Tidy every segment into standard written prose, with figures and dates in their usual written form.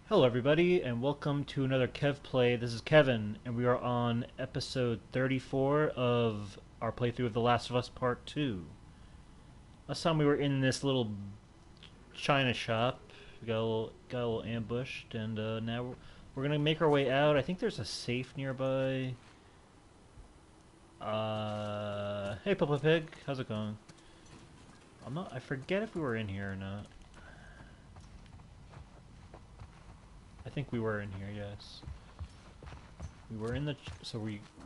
Hello, everybody, and welcome to another Kev Play. This is Kevin, and we are on episode 34 of our playthrough of The Last of Us Part 2. Last time we were in this little China shop. We got a little ambushed, and now we're going to make our way out. I think there's a safe nearby. Hey, Papa Pig, how's it going? I forget if we were in here or not. I think we were in here, yes. We were in the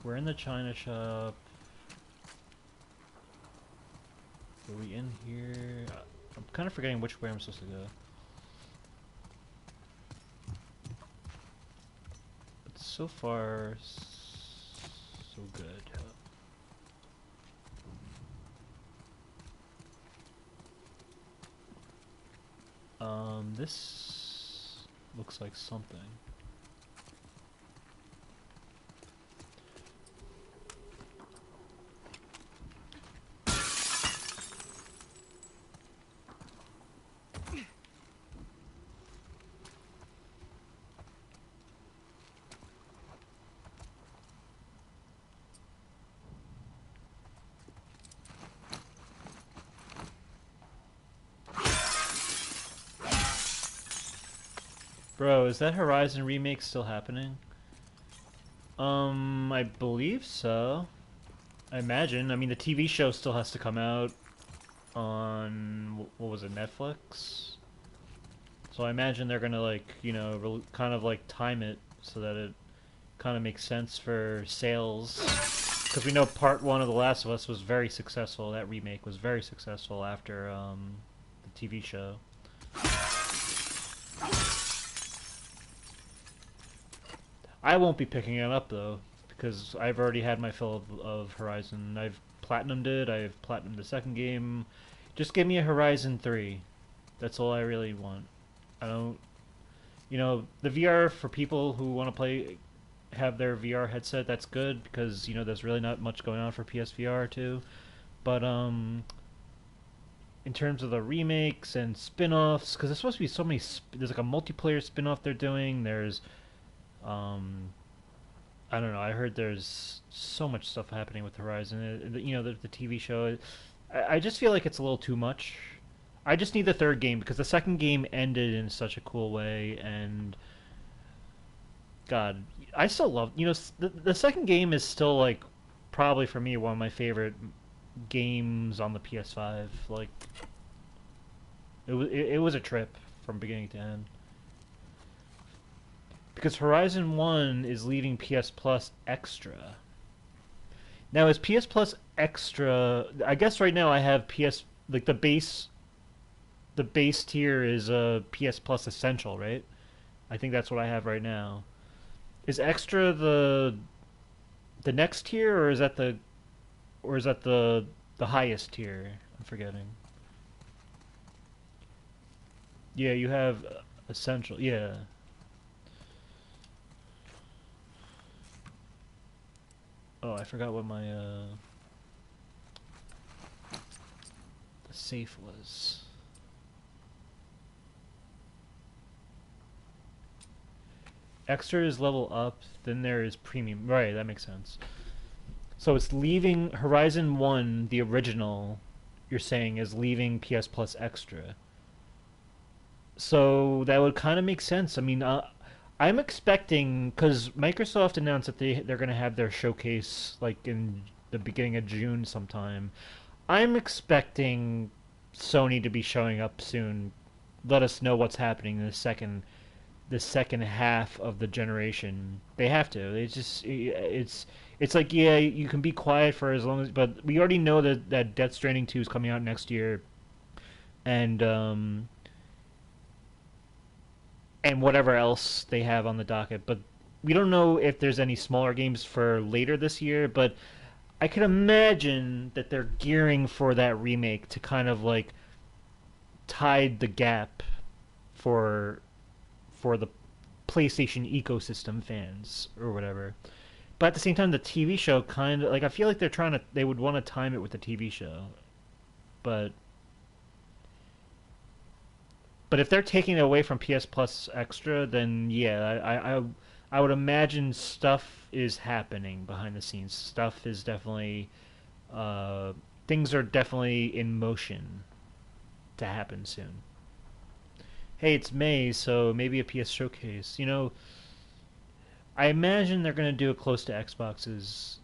we're in the China shop. Were we in here? I'm kind of forgetting which way I'm supposed to go. But so far, so good. This looks like something. Bro, is that Horizon remake still happening? I believe so. I imagine. I mean, the TV show still has to come out on, what was it, Netflix? So I imagine they're gonna, like, you know, kind of like time it so that it kind of makes sense for sales. Because we know part one of The Last of Us was very successful. That remake was very successful after the TV show. I won't be picking it up though, because I've already had my fill of Horizon. I've platinumed it. I've platinumed the second game. Just give me a Horizon 3. That's all I really want. I don't, you know, the VR for people who want to play, have their VR headset. That's good because you know there's really not much going on for PSVR too. But in terms of the remakes and spin-offs, because there's supposed to be so many. There's like a multiplayer spin-off they're doing. There's um, I don't know. I heard there's so much stuff happening with Horizon. You know, the TV show. I just feel like it's a little too much. I just need the third game because the second game ended in such a cool way, and God, I still love. You know, the second game is still like probably for me one of my favorite games on the PS5. Like it was a trip from beginning to end. Because Horizon 1 is leaving PS Plus Extra. Now, is PS Plus Extra? I guess right now I have PS like the base tier is PS Plus Essential, right? I think that's what I have right now. Is Extra the next tier, or is that the highest tier? I'm forgetting. Yeah, you have Essential. Yeah. Oh, I forgot what my the safe was. Extra is level up, then there is premium. Right, that makes sense. So it's leaving Horizon 1, the original, you're saying is leaving PS Plus Extra. So that would kind of make sense. I mean, I'm expecting because Microsoft announced that they're going to have their showcase like in the beginning of June sometime. I'm expecting Sony to be showing up soon. Let us know what's happening in the second half of the generation. They have to. It's like yeah, you can be quiet for as long as, but we already know that Death Stranding 2 is coming out next year, and whatever else they have on the docket. But we don't know if there's any smaller games for later this year. But I could imagine that they're gearing for that remake to kind of like tide the gap for the PlayStation ecosystem fans or whatever. But at the same time, the TV show kind of like I feel like they would want to time it with the TV show, but But if they're taking it away from PS Plus Extra, then yeah, I would imagine stuff is happening behind the scenes. Stuff is definitely uh, things are definitely in motion to happen soon. Hey, it's May, so maybe a PS showcase. I imagine they're going to do it close to Xbox's.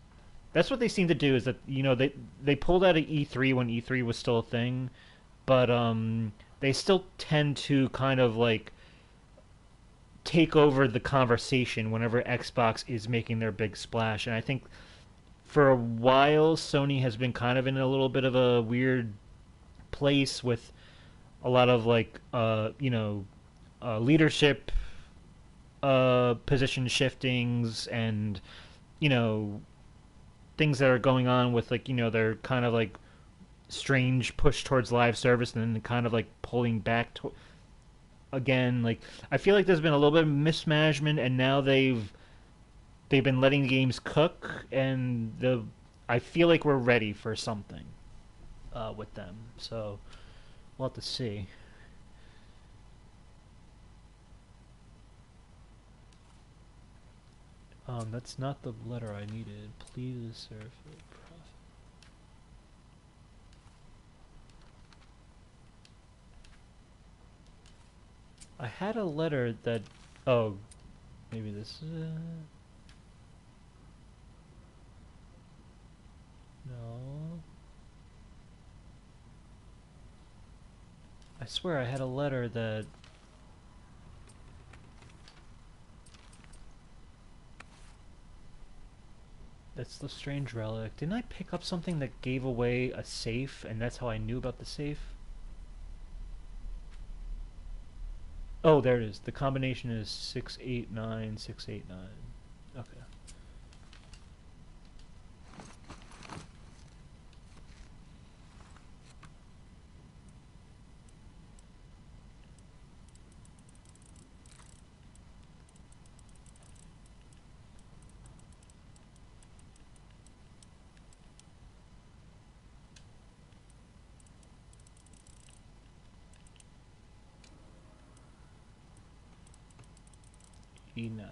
That's what they seem to do. Is that they pulled out of E3 when E3 was still a thing, but they still tend to kind of like take over the conversation whenever Xbox is making their big splash. And I think for a while Sony has been kind of in a little bit of a weird place with a lot of like leadership position shiftings and you know things that are going on with like they're kind of like strange push towards live service and then kind of like pulling back again. Like I feel like there's been a little bit of mismanagement and now they've been letting the games cook and the I feel like we're ready for something with them. So we'll have to see. That's not the letter I needed. Please serve. I had a letter that. Oh, maybe this. No. I swear I had a letter that. That's the strange relic. Didn't I pick up something that gave away a safe, and that's how I knew about the safe? Oh, there it is. The combination is 689 689. Okay. E9.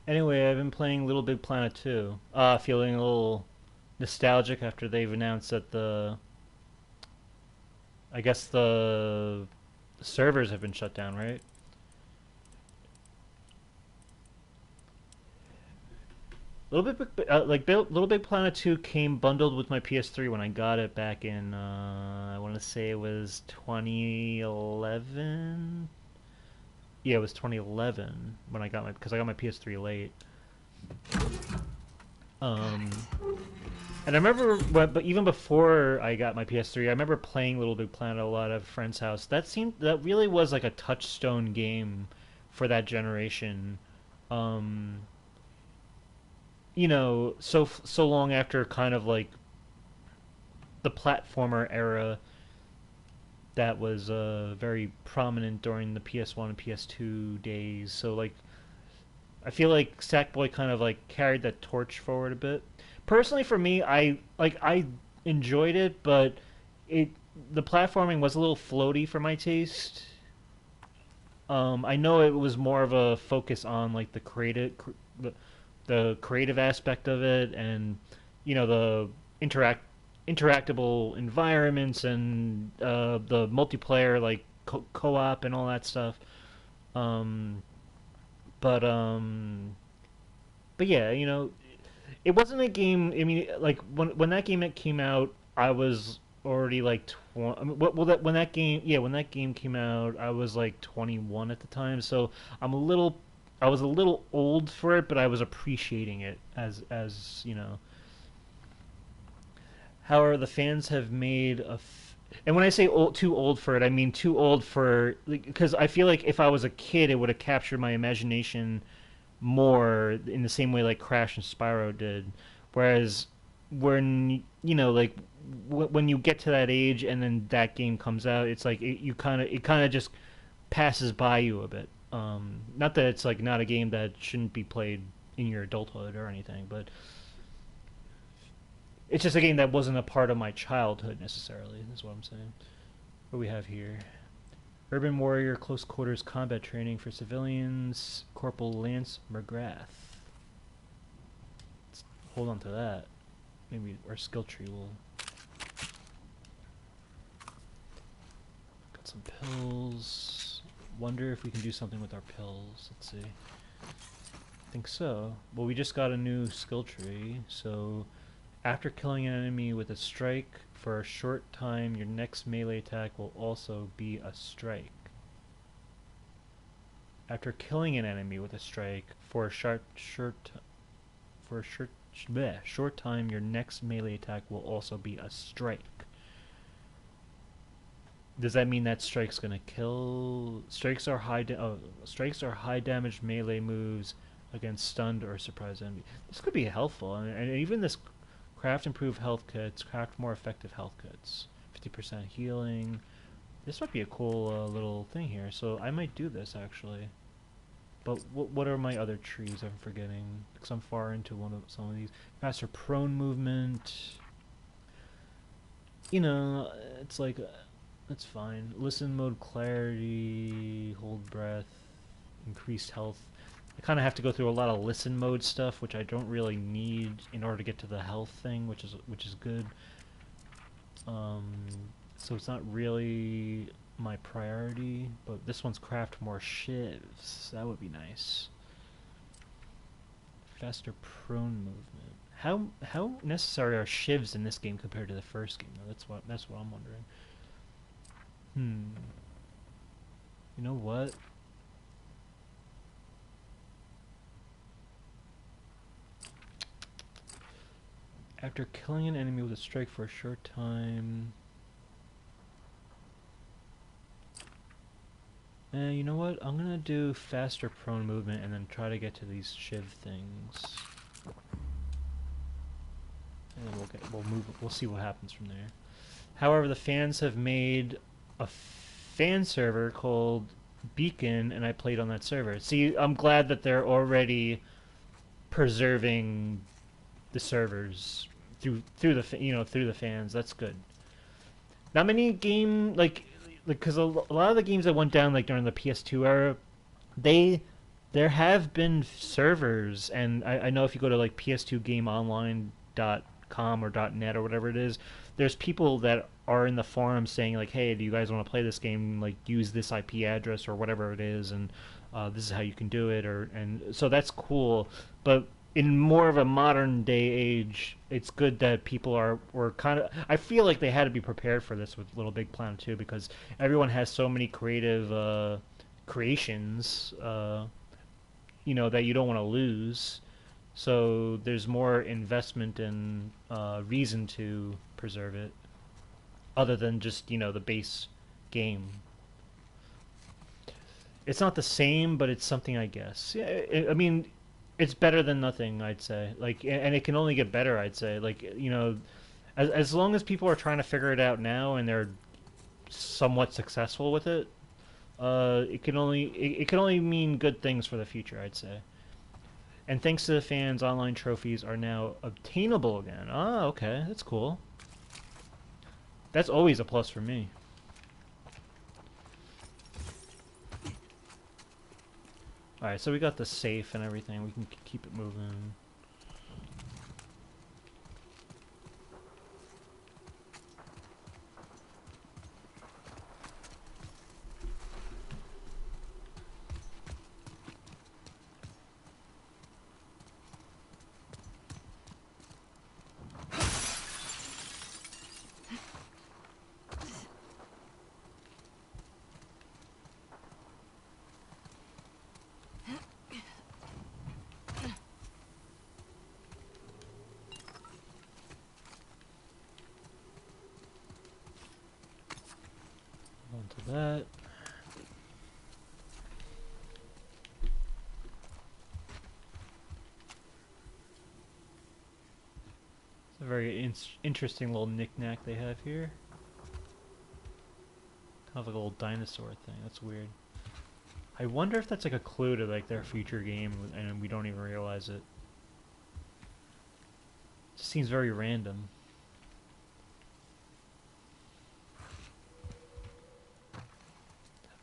Anyway, I've been playing Little Big Planet 2. Feeling a little nostalgic after they've announced that I guess the servers have been shut down, right? Little Big Planet 2 came bundled with my PS3 when I got it back in I want to say it was 2011. Yeah, it was 2011 when I got my because I got my PS3 late. Um, and I remember, but even before I got my PS3, I remember playing Little Big Planet a lot at a friend's house. That really was like a touchstone game for that generation. Um, so long after kind of like the platformer era that was very prominent during the PS1 and PS2 days. So like I feel like Sackboy kind of like carried that torch forward a bit. Personally, for me, I enjoyed it, but it the platforming was a little floaty for my taste. I know it was more of a focus on like the creative aspect of it, and the interactable environments and the multiplayer like co-op and all that stuff. Um, but yeah, it wasn't a game. I mean, like when that game came out, I was already like 20. Well, when that game, yeah, when that game came out, I was like 21 at the time. So I'm a little, I was a little old for it, but I was appreciating it as However, the fans have made and when I say too old for it, I mean too old for because I feel like if I was a kid, it would have captured my imagination more in the same way like Crash and Spyro did. Whereas when like when you get to that age and then that game comes out, it's like it kind of just passes by you a bit. Not that it's like not a game that shouldn't be played in your adulthood or anything, but It's just a game that wasn't a part of my childhood necessarily. Is what I'm saying. What do we have here? Urban Warrior Close Quarters Combat Training for Civilians. Corporal Lance McGrath. Let's hold on to that. Maybe our skill tree will. Got some pills. Wonder if we can do something with our pills. Let's see. I think so. Well, we just got a new skill tree, so after killing an enemy with a strike for a short time, your next melee attack will also be a strike. After killing an enemy with a strike for a short time, your next melee attack will also be a strike. Does that mean that strike's gonna kill? Strikes are high damage melee moves against stunned or surprised enemy. This could be helpful, and even this craft improved health kits, craft more effective health kits, 50% healing. This might be a cool little thing here, so I might do this actually. But what are my other trees I'm forgetting? Because I'm far into some of these. Faster prone movement. You know, it's like, that's fine. Listen mode clarity, hold breath, increased health. I kind of have to go through a lot of listen mode stuff, which I don't really need in order to get to the health thing, which is good. So it's not really my priority, but this one's craft more shivs. That would be nice. Faster prone movement. How necessary are shivs in this game compared to the first game? That's what I'm wondering. You know what? After killing an enemy with a strike for a short time. You know what? I'm gonna do faster prone movement and then try to get to these shiv things. And then we'll see what happens from there. However, the fans have made a fan server called Beacon, and I played on that server. See, I'm glad that they're already preserving the servers through the fans. That's good. Not many because a lot of the games that went down like during the PS2 era, there have been servers, and I know if you go to like PS2GameOnline.com or .net or whatever it is, there's people that are in the forum saying like, hey, do you guys want to play this game? Like, use this IP address or whatever it is, and this is how you can do it. And so that's cool. But in more of a modern day age, it's good that people were kind of. I feel like they had to be prepared for this with Little Big Planet too, because everyone has so many creative creations, that you don't want to lose. So there's more investment and reason to preserve it, other than just the base game. It's not the same, but it's something, I guess. Yeah, I mean, it's better than nothing, I'd say. Like, and it can only get better, I'd say. Like, as long as people are trying to figure it out now and they're somewhat successful with it, it can only mean good things for the future, I'd say. And thanks to the fans, online trophies are now obtainable again. Ah, okay, that's cool. That's always a plus for me. Alright, so we got the safe and everything. We can keep it moving. Onto that. It's a very interesting little knick-knack they have here. Kind of like a little dinosaur thing. That's weird. I wonder if that's like a clue to like their future game and we don't even realize it. It just seems very random.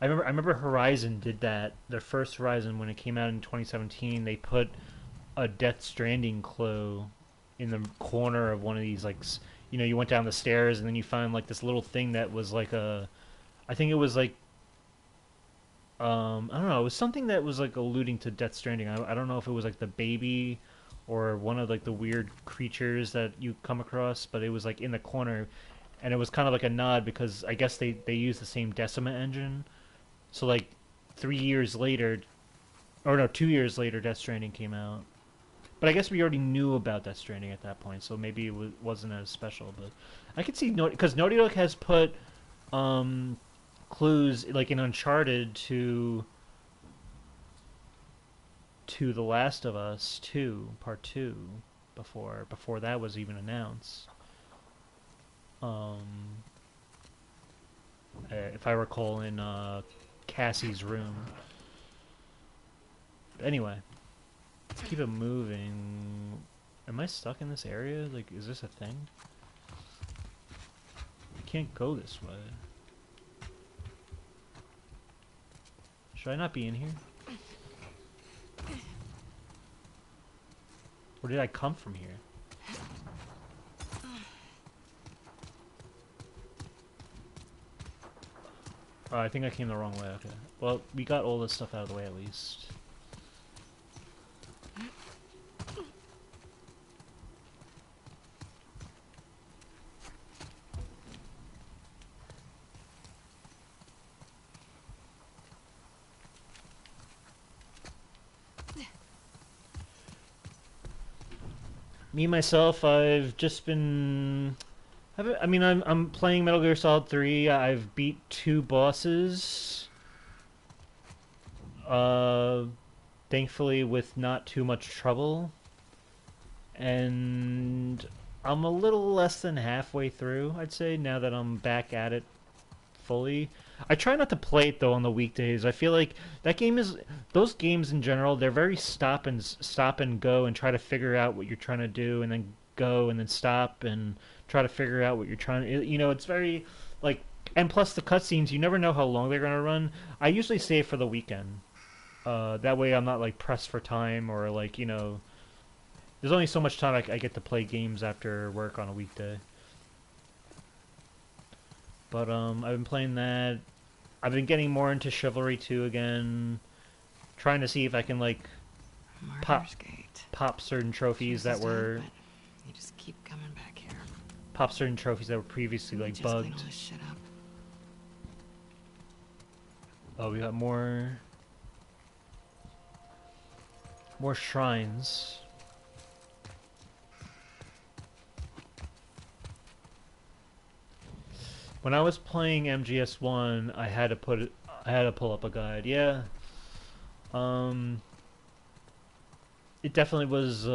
I remember Horizon did that. Their first Horizon when it came out in 2017, they put a Death Stranding clue in the corner of one of these you went down the stairs and then you found like this little thing that was like I think it was like I don't know, it was something that was like alluding to Death Stranding. I don't know if it was like the baby or one of like the weird creatures that you come across, but it was like in the corner and it was kind of like a nod because I guess they use the same Decima engine. So like 3 years later, or no, 2 years later, Death Stranding came out. But I guess we already knew about Death Stranding at that point, so maybe wasn't as special. But I could see because Naughty Dog has put um, clues like in Uncharted to The Last of Us 2 Part 2 before that was even announced. Um, if I recall, in Cassie's room. But anyway, let's keep it moving. Am I stuck in this area? Like, is this a thing? I can't go this way. Should I not be in here? Or did I come from here? Oh, I think I came the wrong way. Okay. Well, we got all this stuff out of the way at least. Me myself, I've just been. I mean, I'm playing Metal Gear Solid 3. I've beat 2 bosses. Uh, thankfully with not too much trouble, and I'm a little less than halfway through. I'd say now that I'm back at it fully. I try not to play it though on the weekdays. I feel like that game is those games in general. They're very stop and go and try to figure out what you're trying to do, and then go and then stop and try to figure out what you're trying to. It's very like, and plus the cutscenes. You never know how long they're gonna run. I usually save for the weekend. That way I'm not like pressed for time or like there's only so much time I get to play games after work on a weekday. But I've been playing that. I've been getting more into Chivalry 2 again, trying to see if I can like pop Murder's Gate. pop certain trophies that were You just keep coming back here. pop certain trophies that were previously like Just clean bugged. all this shit up. Oh, we got more shrines. When I was playing MGS1, I had to pull up a guide. Yeah. Um it definitely was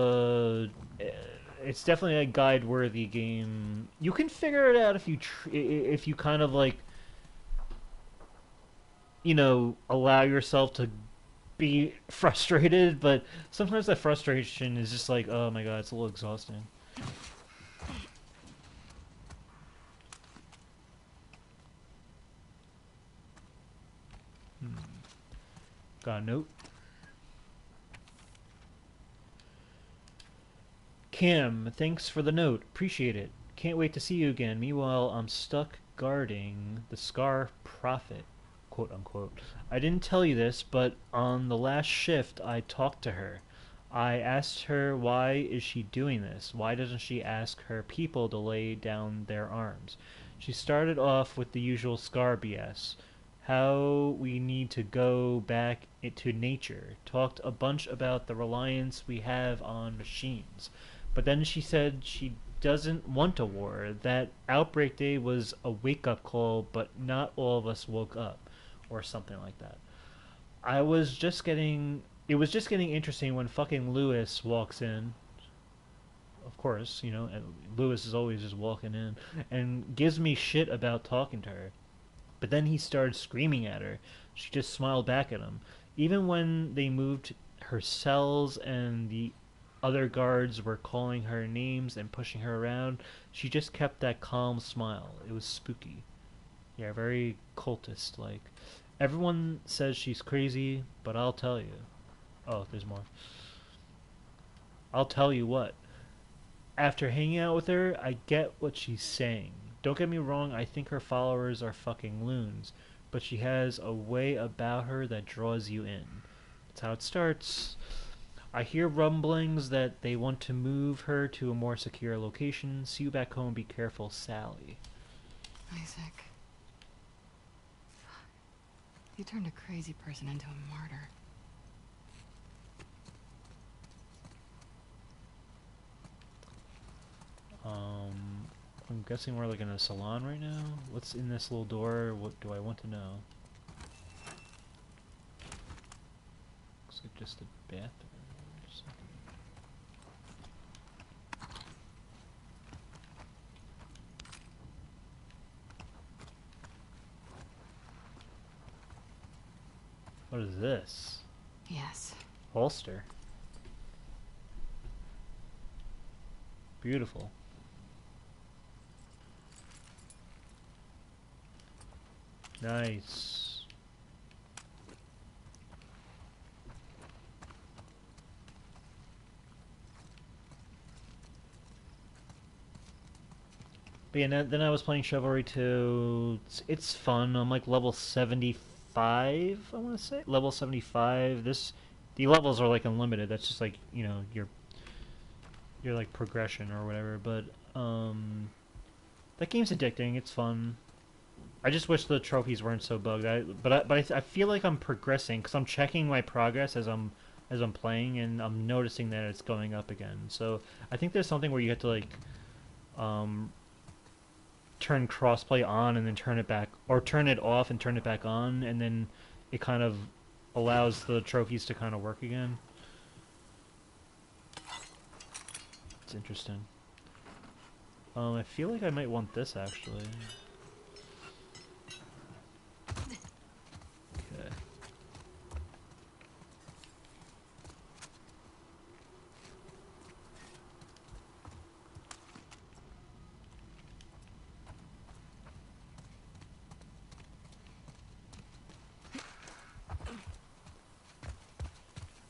it's definitely a guide worthy game. You can figure it out if you kind of like, allow yourself to be frustrated, but sometimes that frustration is just like, oh my god, it's a little exhausting. Hmm. Got a note. Kim, thanks for the note. Appreciate it. Can't wait to see you again. Meanwhile, I'm stuck guarding the Scar Prophet, quote unquote. I didn't tell you this, but on the last shift, I talked to her. I asked her why is she doing this? Why doesn't she ask her people to lay down their arms? She started off with the usual Scar BS. How we need to go back into nature. Talked a bunch about the reliance we have on machines. But then she said she doesn't want a war. That Outbreak Day was a wake up call, but not all of us woke up, or something like that. I was just getting. It was just getting interesting when fucking Lewis walks in. Of course, and Lewis is always just walking in and gives me shit about talking to her. But then he started screaming at her. She just smiled back at him. Even when they moved her cells and the other guards were calling her names and pushing her around, she just kept that calm smile. It was spooky. Yeah, very cultist like. Everyone says she's crazy, but I'll tell you. Oh, there's more. I'll tell you what. After hanging out with her, I get what she's saying. Don't get me wrong, I think her followers are fucking loons, but she has a way about her that draws you in. That's how it starts. I hear rumblings that they want to move her to a more secure location. See you back home. Be careful, Sally. Isaac. You turned a crazy person into a martyr. I'm guessing we're like in a salon right now. What's in this little door? What do I want to know? Looks like just a bathroom. What is this? Yes. Holster. Beautiful. Nice. But yeah, then I was playing Chivalry 2. It's fun. I'm like level 75, I want to say. Level 75. The levels are like unlimited. That's just like, you know, your like progression or whatever. But that game's addicting. It's fun. I just wish the trophies weren't so bugged. I feel like I'm progressing because I'm checking my progress as I'm playing, and I'm noticing that it's going up again. So I think there's something where you have to like um, turn crossplay on and then turn it back, or turn it off and turn it back on, and then it kind of allows the trophies to kind of work again. It's interesting. I feel like I might want this actually. Okay.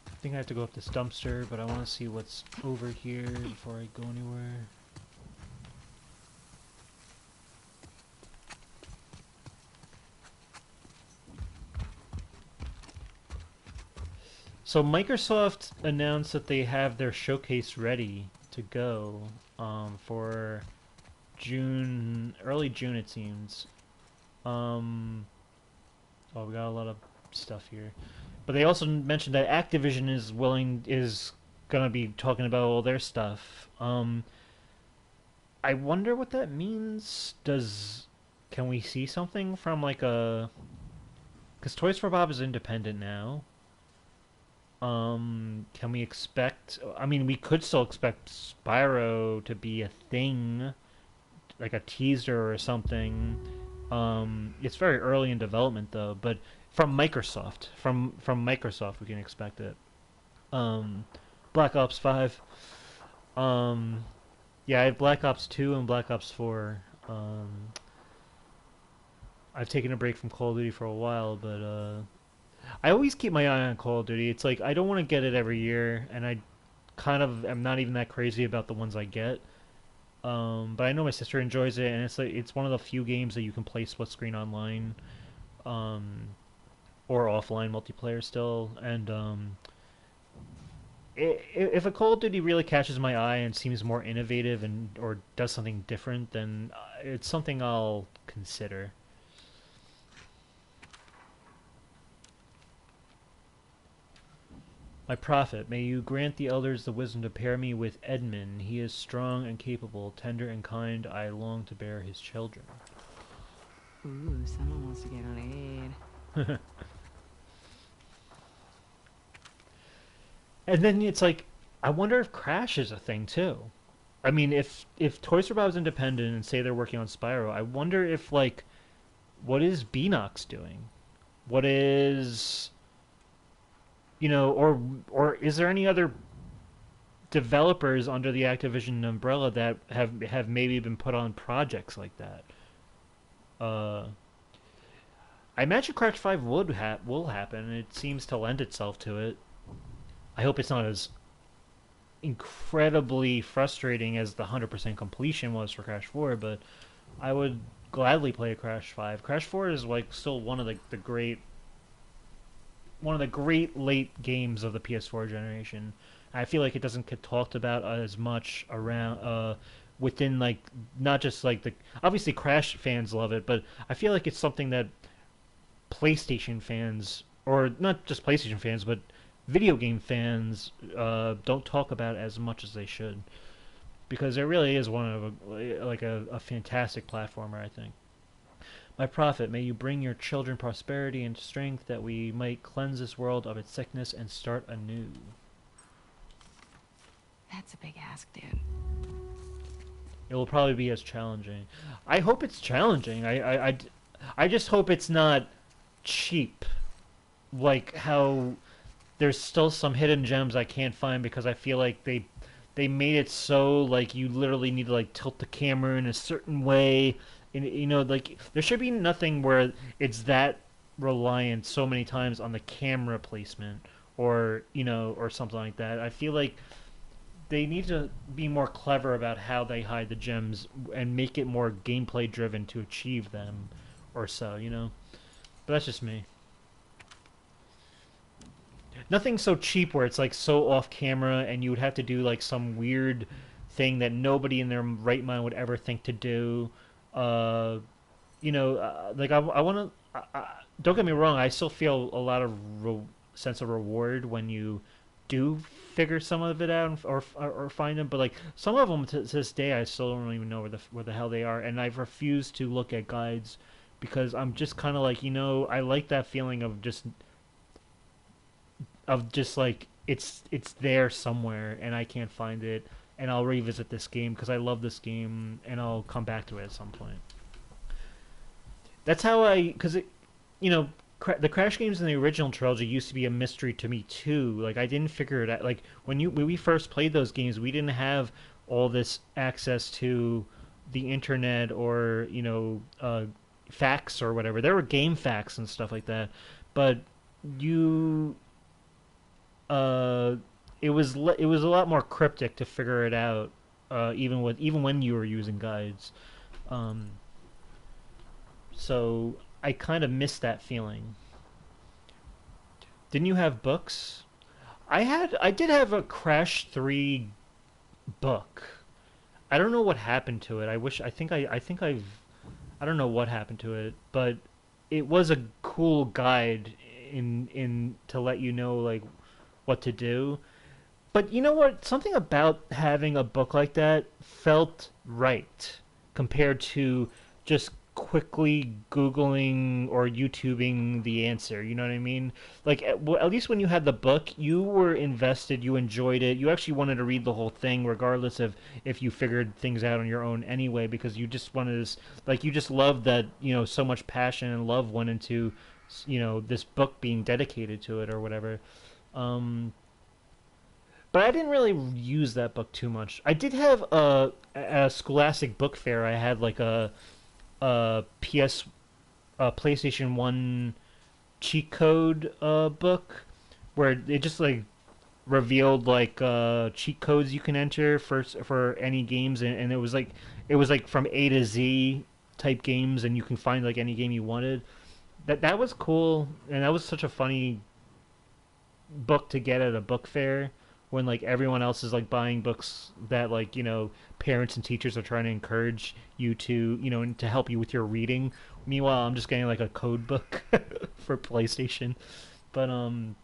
I think I have to go up this dumpster, but I want to see what's over here before I go anywhere. So Microsoft announced that they have their showcase ready to go for June, early June it seems. Oh, we got a lot of stuff here. But they also mentioned that Activision is gonna be talking about all their stuff. I wonder what that means. Can we see something from like a? Because Toys for Bob is independent now. Can we expect? I mean, we could still expect Spyro to be a thing, like a teaser or something. It's very early in development though, but from Microsoft, we can expect it. Um, Black Ops 5. Um, yeah, I have Black Ops 2 and Black Ops 4. I've taken a break from Call of Duty for a while, but I always keep my eye on Call of Duty. It's like I don't want to get it every year, and I kind of am not even that crazy about the ones I get. But I know my sister enjoys it, and it's one of the few games that you can play split screen online, um, or offline multiplayer still. And if a Call of Duty really catches my eye and seems more innovative and or does something different, then it's something I'll consider. My prophet, may you grant the elders the wisdom to pair me with Edmund. He is strong and capable, tender and kind. I long to bear his children. Ooh, someone wants to get laid. And then it's like, I wonder if Crash is a thing too. I mean, if Toys for Bob is independent and say they're working on Spyro, I wonder if like, what is Beanox doing? What is, or is there any other developers under the Activision umbrella that have maybe been put on projects like that? Uh, I imagine Crash 5 will happen. It seems to lend itself to it. I hope it's not as incredibly frustrating as the 100% completion was for Crash 4, but I would gladly play a Crash 5. Crash 4 is like still one of the great late games of the PS4 generation. I feel like it doesn't get talked about as much around within like not just like the obviously Crash fans love it, but I feel like it's something that PlayStation fans or not just PlayStation fans, but video game fans don't talk about as much as they should because it really is one of a fantastic platformer. I think. My prophet, may you bring your children prosperity and strength that we might cleanse this world of its sickness and start anew. That's a big ask, dude. It will probably be as challenging. I hope it's challenging. I just hope it's not cheap. Like how there's still some hidden gems I can't find because I feel like they made it so like you literally need to like tilt the camera in a certain way. And, you know, like there should be nothing where it's that reliant so many times on the camera placement or or something like that. I feel like they need to be more clever about how they hide the gems and make it more gameplay driven to achieve them or so. But that's just me. Nothing so cheap where it's like so off camera and you would have to do like some weird thing that nobody in their right mind would ever think to do. Uh, like I want to. Don't get me wrong. I still feel a lot of sense of reward when you do figure some of it out or find them. But like some of them to this day, I still don't even know where the hell they are, and I've refused to look at guides because I'm just kind of like I like that feeling of just like it's there somewhere and I can't find it, and I'll revisit this game because I love this game and I'll come back to it at some point. That's how because you know, the Crash games in the original trilogy used to be a mystery to me too. Like I didn't figure it out. Like when we first played those games, we didn't have all this access to the internet or facts or whatever. There were game facts and stuff like that, but you uh, it was a lot more cryptic to figure it out. Even when you were using guides. Um, so I kind of missed that feeling. Didn't you have books? I did have a Crash 3 book. I don't know what happened to it. I don't know what happened to it, but it was a cool guide in to let you know like what to do. But you know what? Something about having a book like that felt right compared to just quickly Googling or YouTubing the answer. You know what I mean? Like, at least when you had the book, you were invested, you enjoyed it, you actually wanted to read the whole thing, regardless of if you figured things out on your own anyway, because you just wanted to, like, you just loved that, so much passion and love went into, this book being dedicated to it or whatever. Um, but I didn't really use that book too much. I did have a Scholastic Book Fair. I had like a PlayStation One cheat code book where it just like revealed like cheat codes you can enter for any games, and it was like from A to Z type games, and you can find like any game you wanted. That was cool, and that was such a funny book to get at a book fair when like everyone else is like buying books that like parents and teachers are trying to encourage you to and to help you with your reading. Meanwhile, I'm just getting like a code book for PlayStation. But um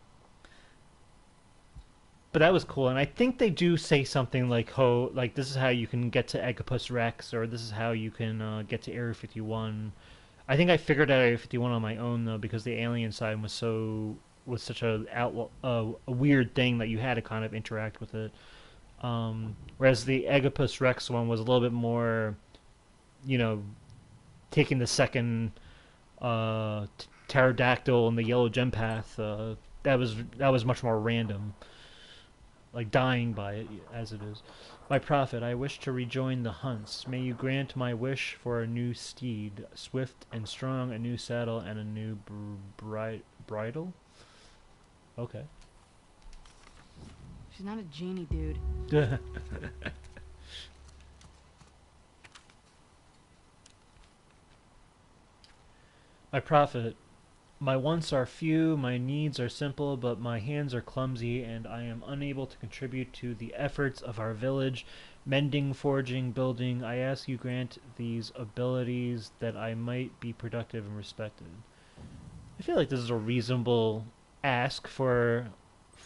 but that was cool, and I think they do say something like, "Oh, like this is how you can get to Egapus Rex, or this is how you can get to Area 51." I think I figured out Area 51 on my own though, because the alien side was such a weird thing that you had to kind of interact with it. Whereas the Egapus Rex one was a little bit more, you know, taking the second pterodactyl and the yellow gem path. That was much more random, like dying by it as it is. My prophet, I wish to rejoin the hunts. May you grant my wish for a new steed, swift and strong, a new saddle, and a new bridle? Okay. She's not a genie, dude. My prophet, my wants are few, my needs are simple, but my hands are clumsy, and I am unable to contribute to the efforts of our village. Mending, forging, building, I ask you grant these abilities that I might be productive and respected. I feel like this is a reasonable ask for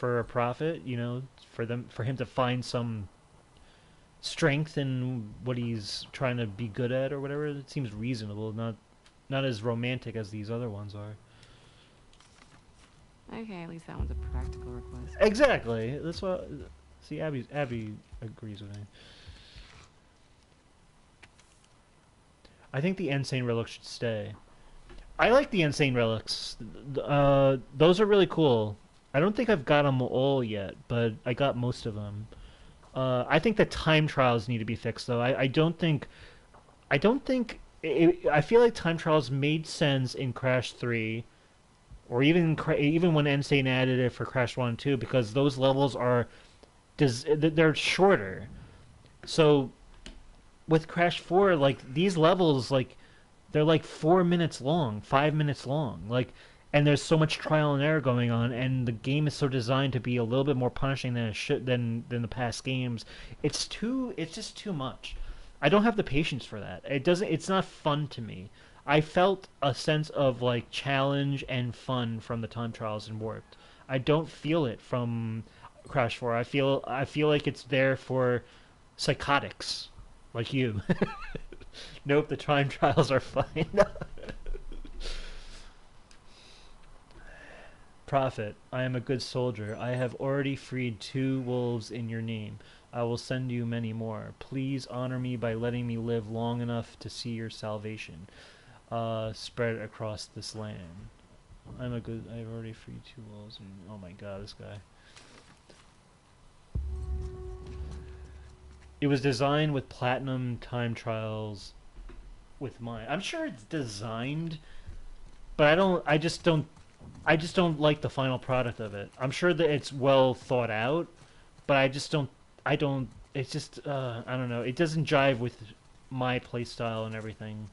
a prophet, you know, for him to find some strength in what he's trying to be good at or whatever. It seems reasonable, not as romantic as these other ones are. Okay, at least that one's a practical request. Exactly. That's what. See, Abby agrees with me. I think the insane relic should stay. I like the insane relics. Those are really cool. I don't think I've got them all yet, but I got most of them. I think the time trials need to be fixed, though. I don't think. I don't think. I feel like time trials made sense in Crash 3, or even when Insane added it for Crash 1 and 2, because those levels are they're shorter. So with Crash 4, like these levels, like they're like 4 minutes long, 5 minutes long, like, and there's so much trial and error going on, and the game is so designed to be a little bit more punishing than it should than the past games. It's just too much. I don't have the patience for that. It's not fun to me. I felt a sense of like challenge and fun from the time trials in Warped. I don't feel it from Crash 4. I feel like it's there for psychotics like you. Nope, the time trials are fine. Prophet, I am a good soldier. I have already freed 2 wolves in your name. I will send you many more. Please honor me by letting me live long enough to see your salvation spread across this land. I've already freed 2 wolves. Oh my god, this guy. It was designed with platinum time trials with mine. I'm sure it's designed, but I just don't like the final product of it. I'm sure that it's well thought out, but I don't it's just I don't know. It doesn't jive with my playstyle and everything.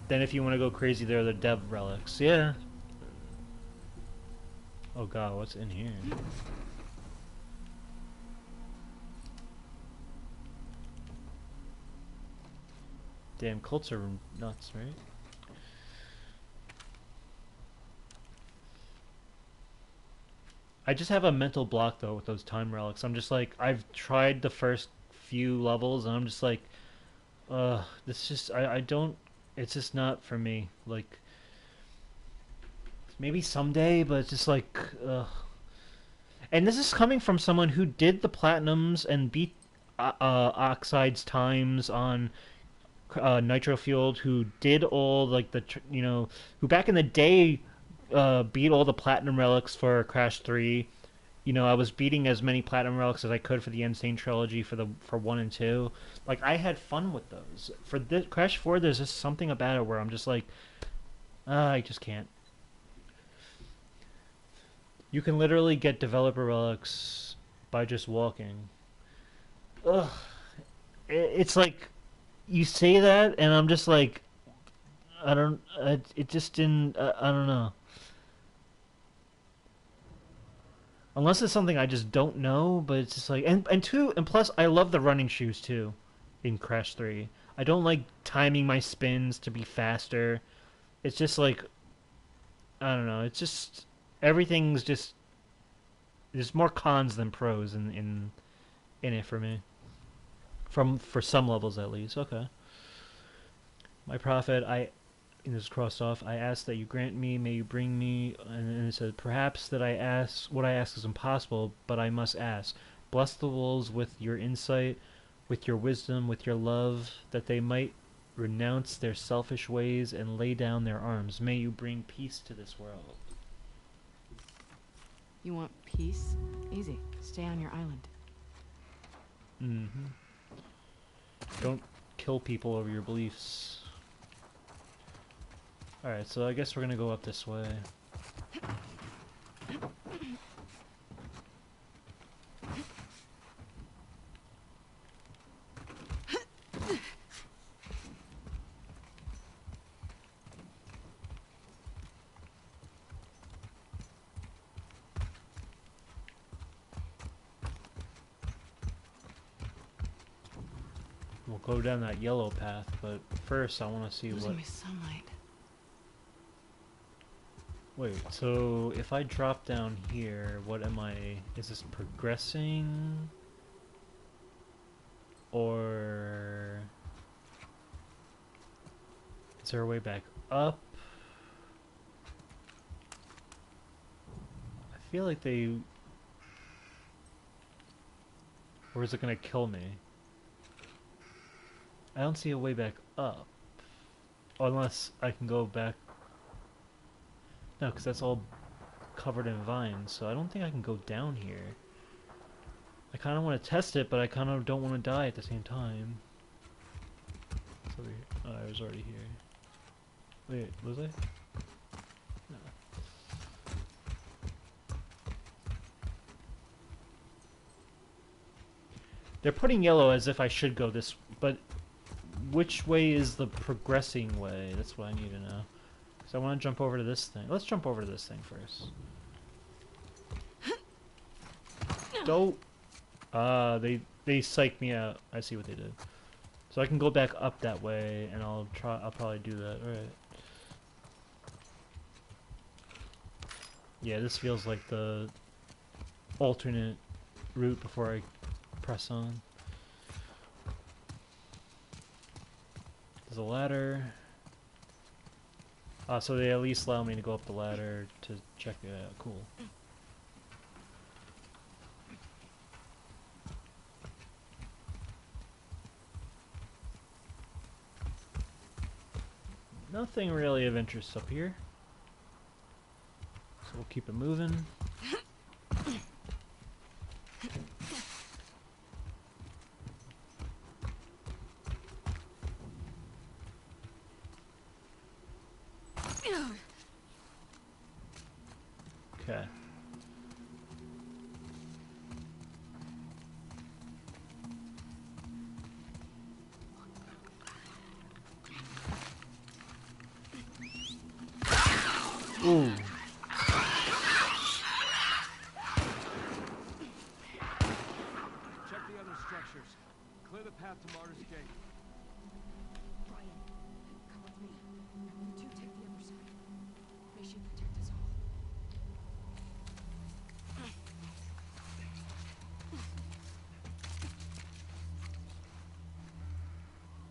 Then if you want to go crazy, there are the dev relics. Yeah. Oh god, what's in here? Damn, cults are nuts, right? I just have a mental block though with those time relics. I'm just like, I've tried the first few levels and I'm just like, this just I don't it's just not for me. Like maybe someday, but it's just like and this is coming from someone who did the platinums and beat Oxide's times on Nitro Fueled, who did all like who back in the day beat all the platinum relics for Crash 3. You know, I was beating as many platinum relics as I could for the Insane trilogy for 1 and 2. Like I had fun with those. For this Crash 4, there's just something about it where I'm just like, I just can't. You can literally get developer relics by just walking. Ugh. It's like you say that, and I'm just like, I don't. It just didn't. I don't know. Unless it's something I just don't know, but it's just like, and plus, I love the running shoes too, in Crash 3. I don't like timing my spins to be faster. It's just like, I don't know. It's just everything's just there's more cons than pros in it for me. For some levels at least. Okay. My prophet, and it's crossed off. I ask that you grant me, may you bring me, and it says, perhaps that what I ask is impossible, but I must ask. Bless the wolves with your insight, with your wisdom, with your love, that they might renounce their selfish ways and lay down their arms. May you bring peace to this world. You want peace? Easy. Stay on your island. Mm-hmm. Don't kill people over your beliefs. Alright, so I guess we're gonna go up this way. We'll go down that yellow path, but first I want to see Losing what... my sunlight. Wait, so if I drop down here, what am I... Is this progressing? Or... Is there a way back up? I feel like they... Or is it gonna kill me? I don't see a way back up. Unless I can go back... No, because that's all covered in vines, so I don't think I can go down here. I kind of want to test it, but I kind of don't want to die at the same time. It's over here. Oh, I was already here. Wait, was I? No. They're putting yellow as if I should go this, but which way is the progressing way? That's what I need to know. So I want to jump over to this thing. Let's jump over to this thing first. Don't. They psyched me out. I see what they did. So I can go back up that way, and I'll probably do that. All right. Yeah, this feels like the alternate route before I press on. There's a ladder. So they at least allow me to go up the ladder to check it out. Cool. Nothing really of interest up here. So we'll keep it moving. Okay. Ooh. Check the other structures. Clear the path to Martyr's Gate. Brian, come with me. You two take the other side. May she protect us all.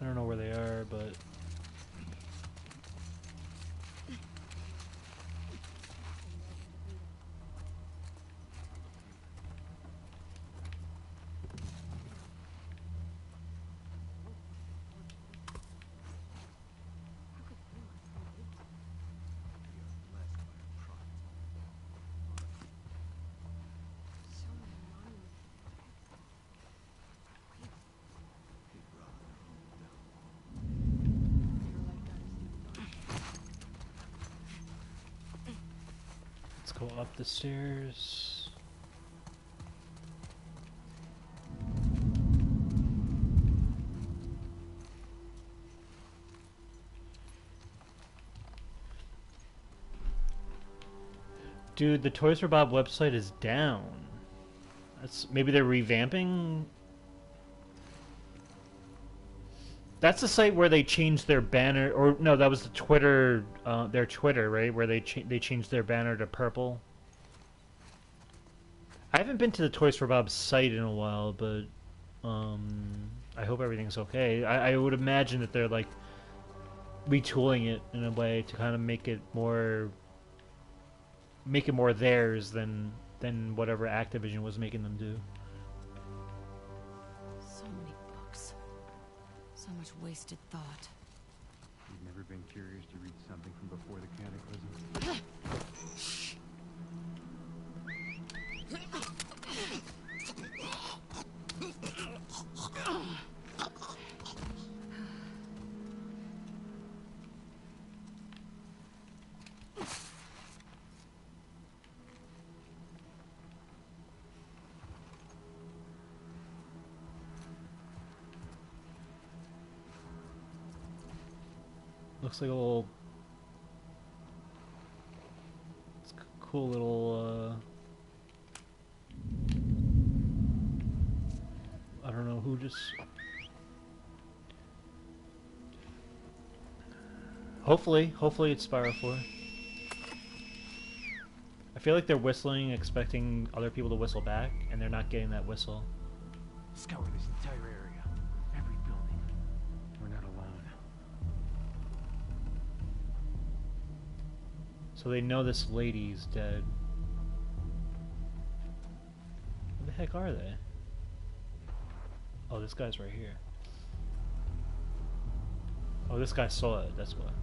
I don't know where they are, but... So many monuments. Let's go up the stairs. Dude, the Toys for Bob website is down. That's maybe they're revamping. That's the site where they changed their banner, or no, that was the Twitter, their Twitter, right? Where they changed their banner to purple. I haven't been to the Toys for Bob site in a while, but I hope everything's okay. I would imagine that they're like retooling it in a way to kind of make it more theirs than whatever Activision was making them do. So many books. So much wasted thought. Ever been curious to read something from before the Cataclysm? Looks like a little... It's a cool little, I don't know who just... Hopefully it's Spyro 4. I feel like they're whistling, expecting other people to whistle back, and they're not getting that whistle. Scour this entire area. Every building. We're not alone. So they know this lady's dead. Where the heck are they? Oh, this guy's right here. Oh, this guy saw it, that's what.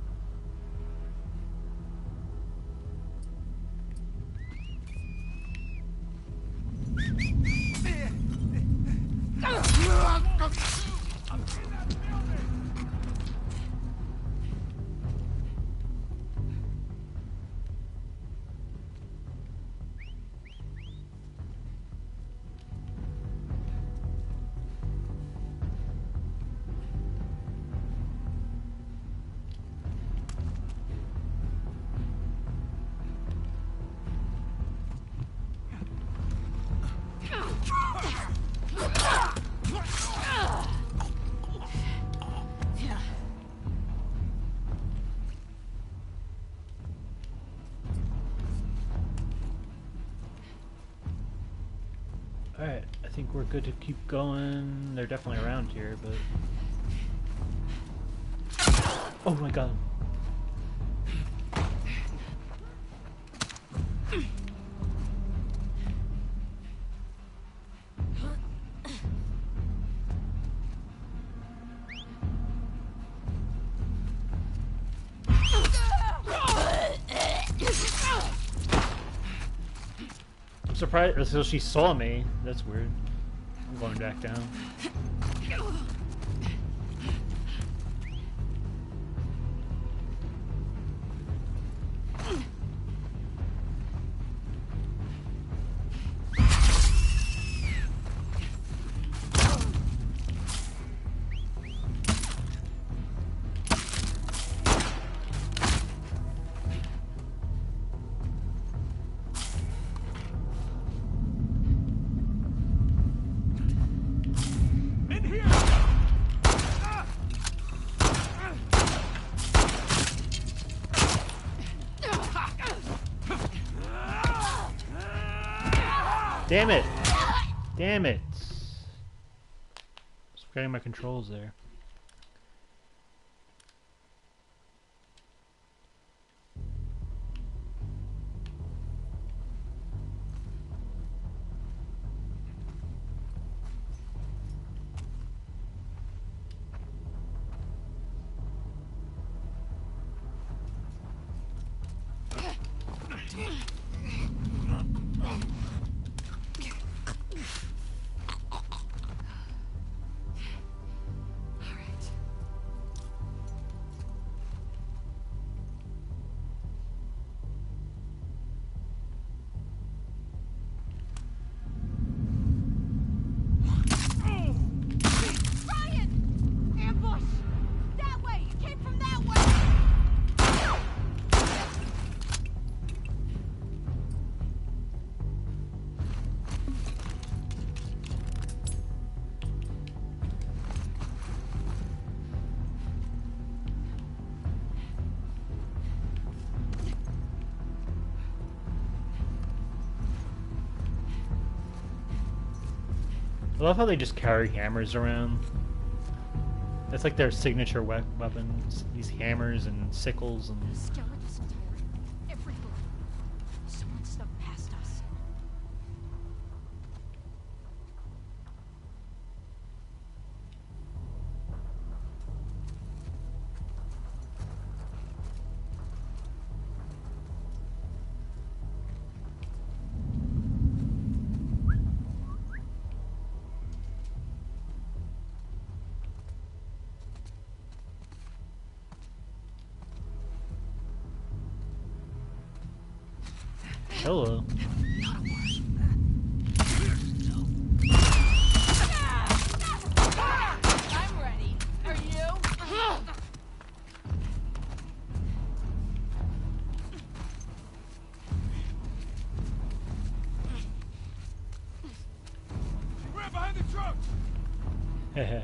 Alright, I think we're good to keep going. They're definitely around here, but... Oh my god. I'm surprised, so she saw me. That's weird. I'm going back down. Damn it! Damn it! Just forgetting my controls there. I love how they just carry hammers around. That's like their signature weapons. These hammers and sickles and... Scour this entire area. Every building. Someone snuck past us. Hello. I'm ready. Are you? She ran behind the truck! Okay.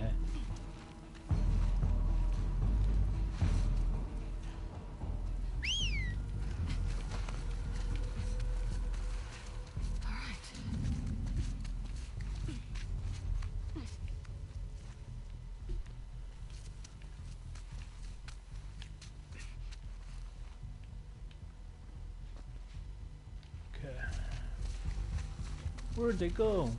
Where'd they go?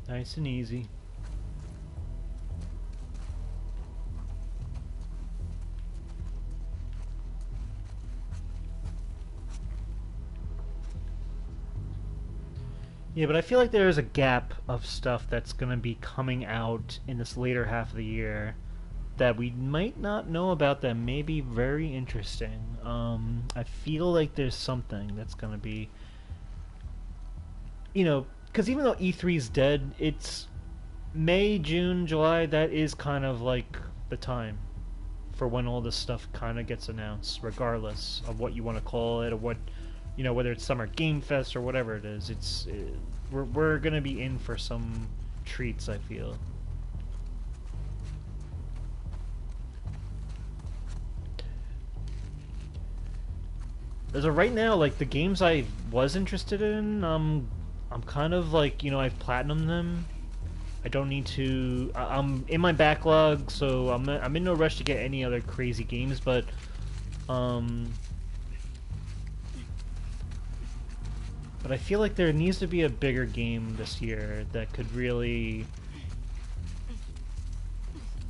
Nice and easy. Yeah, but I feel like there's a gap of stuff that's gonna be coming out in this later half of the year that we might not know about that may be very interesting. I feel like there's something that's gonna be, because even though E3's dead, it's May, June, July. That is kind of like the time for when all this stuff kind of gets announced, regardless of what you want to call it or what, whether it's Summer Game Fest or whatever it is. We're gonna be in for some treats, I feel. As of right now, like the games I was interested in, I'm kind of like, I've platinumed them. I don't need to. I'm in my backlog, so I'm in no rush to get any other crazy games. But I feel like there needs to be a bigger game this year that could really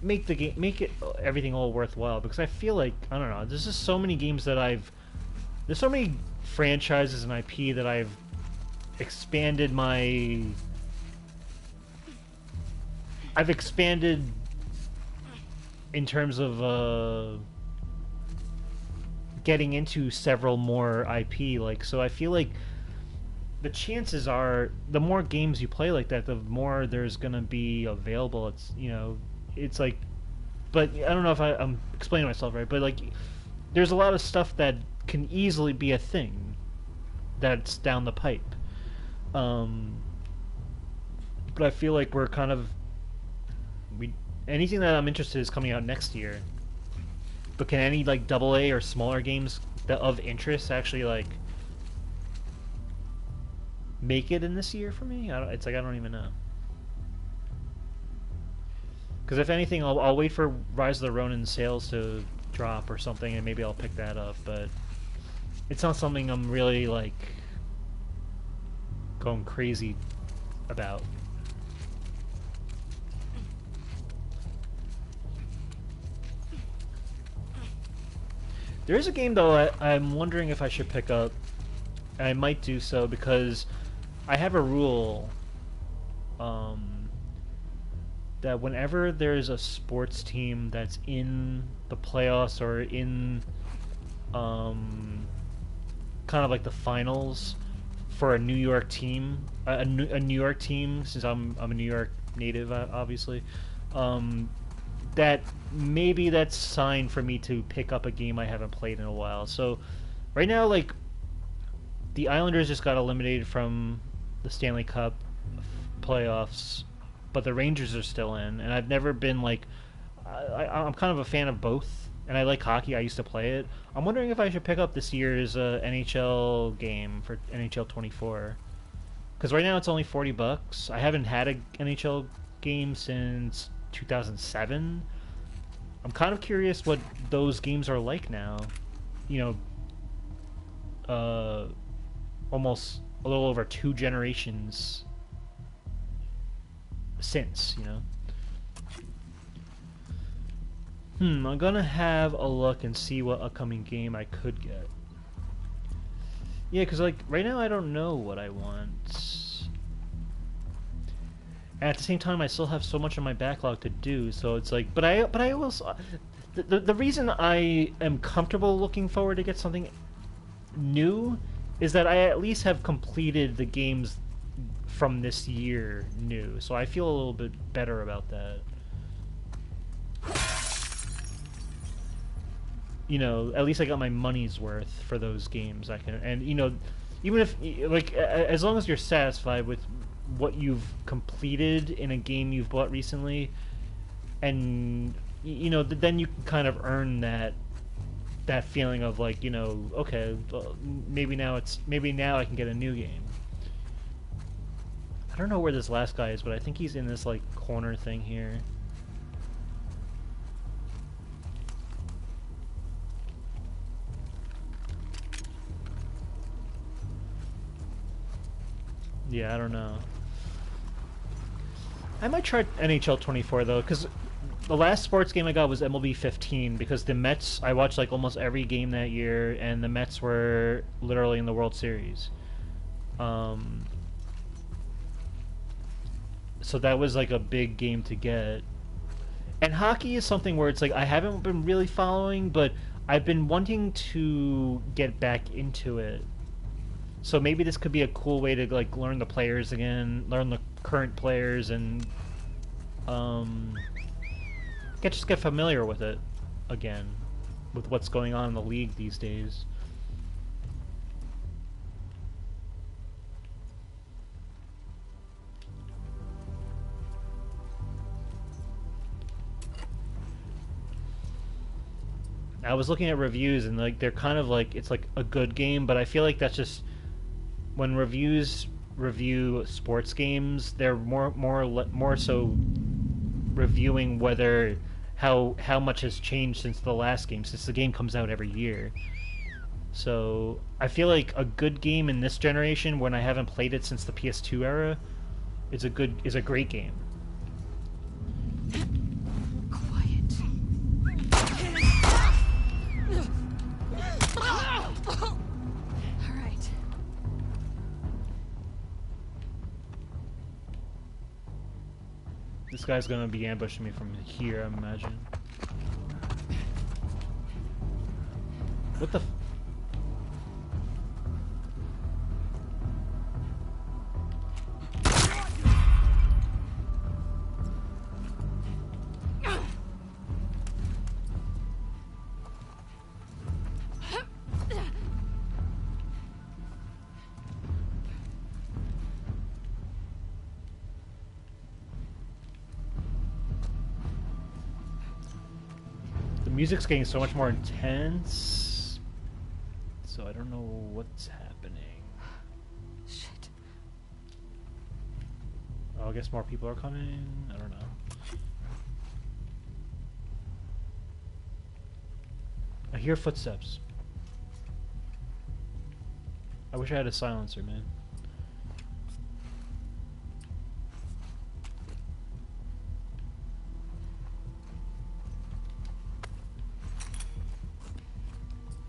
make it everything all worthwhile. Because I feel like, I don't know, there's just so many games that there's so many franchises and IP that I've expanded in terms of getting into several more IP. Like, so I feel like the chances are the more games you play like that, the more there's gonna be available. It's like, but I don't know if I'm explaining myself right, but like, there's a lot of stuff that can easily be a thing that's down the pipe. But I feel like we're kind of anything that I'm interested in is coming out next year. But can any like AA or smaller games that of interest actually like make it in this year for me? It's like I don't even know. Because if anything, I'll wait for Rise of the Ronin sales to drop or something, and maybe I'll pick that up. But it's not something I'm really like going crazy about. There is a game though I'm wondering if I should pick up, and I might do so because I have a rule that whenever there's a sports team that's in the playoffs or in kind of like the finals for a New York team, a New York team, since I'm a New York native, obviously. That maybe that's a sign for me to pick up a game I haven't played in a while. So right now, like, the Islanders just got eliminated from the Stanley Cup playoffs, but the Rangers are still in, and I've never been like I'm kind of a fan of both, and I like hockey. I used to play it. I'm wondering if I should pick up this year's NHL game for NHL 24, because right now it's only $40. I haven't had an NHL game since 2007. I'm kind of curious what those games are like now. You know, almost a little over 2 generations since, you know. I'm gonna have a look and see what upcoming game I could get. Yeah, because, like, right now I don't know what I want. And at the same time, I still have so much on my backlog to do, so it's like, but I also, the reason I am comfortable looking forward to get something new is that I at least have completed the games from this year new, so I feel a little bit better about that. You know, at least I got my money's worth for those games. I can, and you know, even if, like, as long as you're satisfied with what you've completed in a game you've bought recently, and you know, then you can kind of earn that feeling of, like, you know, okay, well, maybe now I can get a new game. I don't know where this last guy is, but I think he's in this, like, corner thing here. Yeah, I don't know. I might try NHL 24 though, because the last sports game I got was MLB 15, because the Mets, I watched like almost every game that year, and the Mets were literally in the World Series. So that was like a big game to get. And hockey is something where it's like I haven't been really following, but I've been wanting to get back into it. So maybe this could be a cool way to, like, learn the players again, learn the current players, and just get familiar with it again, with what's going on in the league these days. I was looking at reviews, and, like, they're kind of like, it's like a good game, but I feel like that's just when reviews review sports games, they're more so reviewing whether how much has changed since the last game, since the game comes out every year. So I feel like a good game in this generation, when I haven't played it since the PS2 era, is a great game. Quiet. All right. This guy's gonna be ambushing me from here, I imagine. What the f- The music's getting so much more intense, so I don't know what's happening. Shit. Oh, I guess more people are coming? I don't know. I hear footsteps. I wish I had a silencer, man.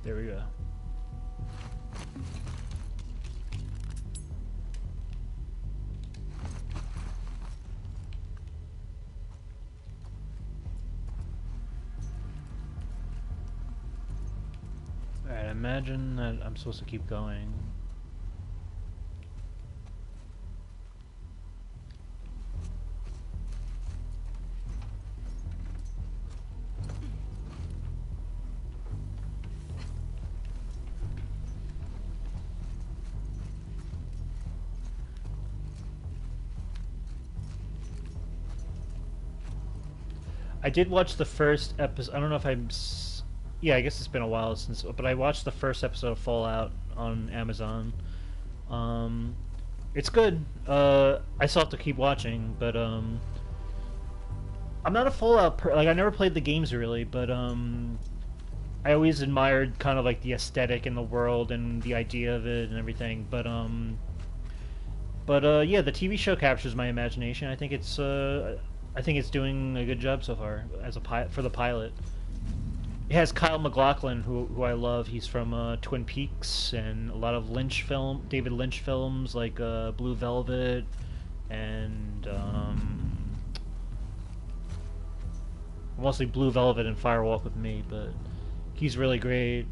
There we go. Alright, imagine that I'm supposed to keep going. I did watch the first episode. I don't know if yeah, I guess it's been a while since, but I watched the first episode of Fallout on Amazon. Um, it's good. I still have to keep watching, but I'm not a Fallout like I never played the games really, but I always admired kind of like the aesthetic in the world and the idea of it and everything. But yeah, the TV show captures my imagination. I think it's doing a good job so far as for the pilot. It has Kyle MacLachlan, who I love. He's from Twin Peaks and a lot of David Lynch films like Blue Velvet and mostly Blue Velvet and Firewalk with Me. But he's really great.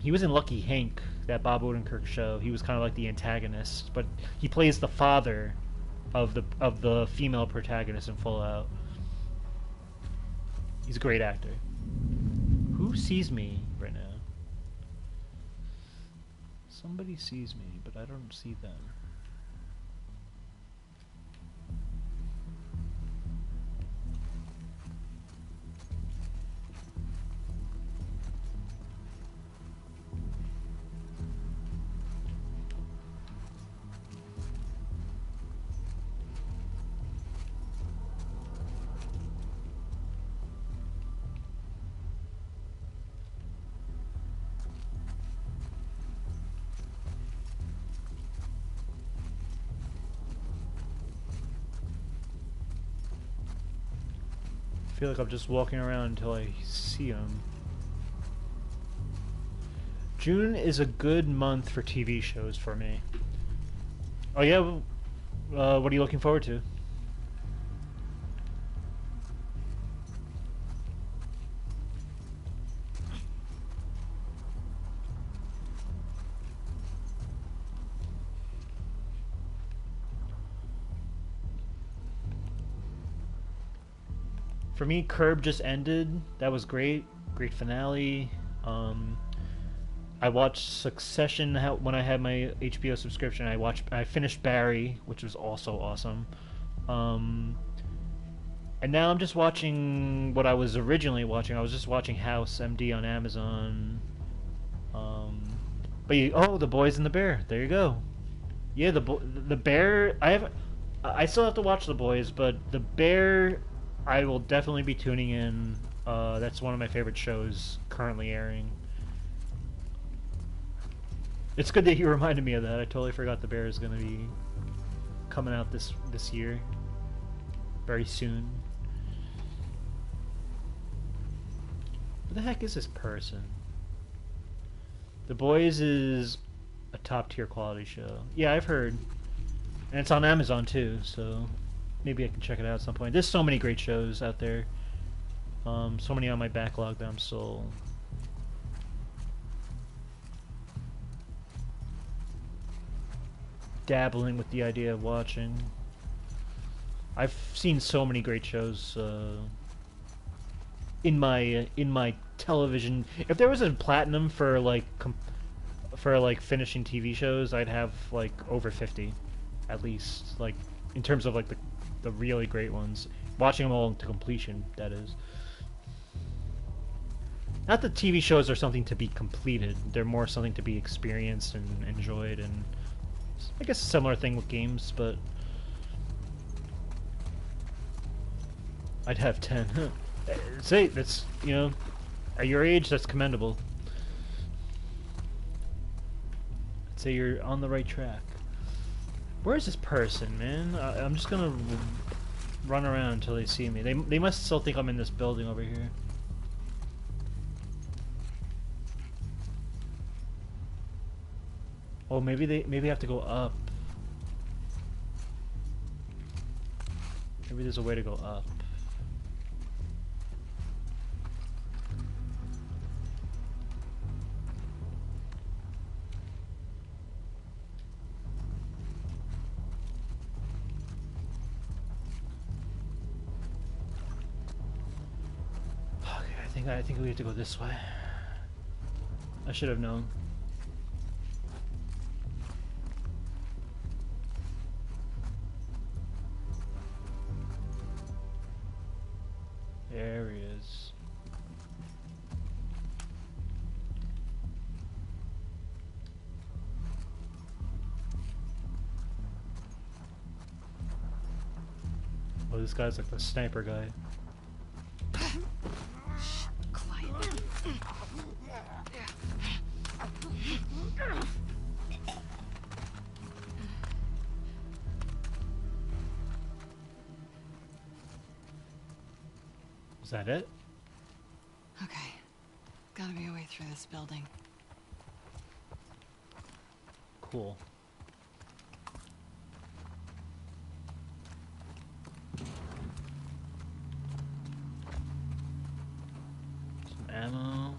He was in Lucky Hank, that Bob Odenkirk show. He was kind of like the antagonist, but he plays the father of the female protagonist in Fallout. He's a great actor. Who sees me right now? Somebody sees me, but I don't see them. I feel like I'm just walking around until I see them. June is a good month for TV shows for me. Oh yeah, what are you looking forward to? For me, Curb just ended. That was great. Great finale. I watched Succession when I had my HBO subscription. I finished Barry, which was also awesome. And now I'm just watching what I was originally watching. I was just watching House MD on Amazon. Oh, The Boys and the Bear. There you go. Yeah, the Bear. I still have to watch The Boys, but The Bear, I will definitely be tuning in. That's one of my favorite shows currently airing. It's good that you reminded me of that. I totally forgot The Bear is going to be coming out this year, very soon. Who the heck is this person? The Boys is a top tier quality show. Yeah, I've heard, and it's on Amazon too, so maybe I can check it out at some point. There's so many great shows out there. So many on my backlog that I'm still dabbling with the idea of watching. I've seen so many great shows in my television. If there was a platinum for like finishing TV shows, I'd have like over 50 at least, like in terms of like the really great ones. Watching them all to completion, that is. Not that TV shows are something to be completed. They're more something to be experienced and enjoyed, and I guess a similar thing with games, but I'd have 10. Say, that's, you know, at your age, that's commendable. I'd say you're on the right track. Where is this person, man? I'm just gonna run around until they see me. They must still think I'm in this building over here. Oh, maybe I have to go up. Maybe there's a way to go up. Okay, I think we have to go this way. I should have known. areas. Oh, this guy's like the sniper guy. Quiet. Is that it? Okay. Gotta be a way through this building. Cool. Some ammo.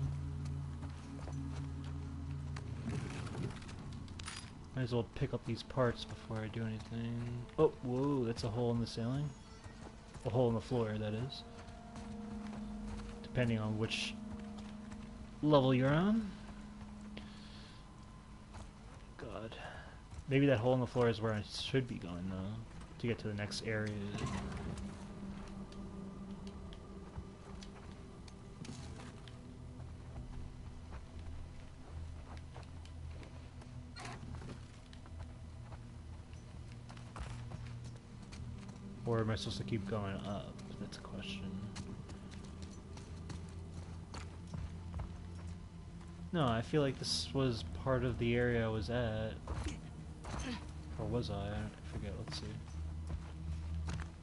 Might as well pick up these parts before I do anything. Oh, whoa, that's a hole in the ceiling. A hole in the floor, that is. Depending on which level you're on. God. Maybe that hole in the floor is where I should be going, though, to get to the next area. Or am I supposed to keep going up? That's a question. No, I feel like this was part of the area I was at. Or was I? I forget, let's see.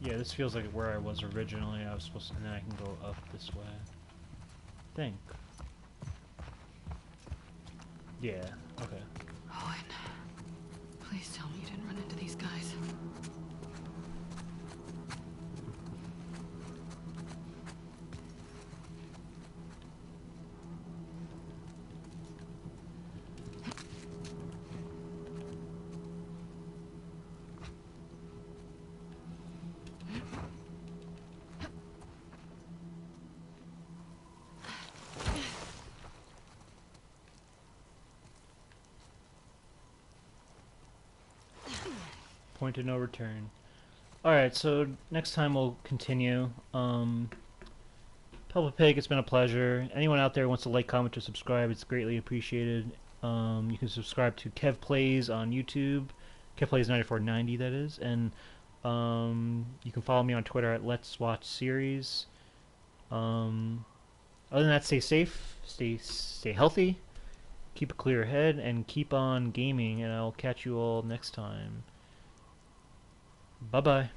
Yeah, this feels like where I was originally. I was supposed to, and then I can go up this way. Think. Yeah, okay. Owen, please tell me you didn't run into these guys. Point of no return. Alright, so next time we'll continue. Peppa Pig, it's been a pleasure. Anyone out there who wants to like, comment, or subscribe, it's greatly appreciated. You can subscribe to Kev Plays on YouTube. Kev Plays 9490, that is. And you can follow me on Twitter at Let's Watch Series. Other than that, stay safe, stay healthy, keep a clear head, and keep on gaming, and I'll catch you all next time. Bye-bye.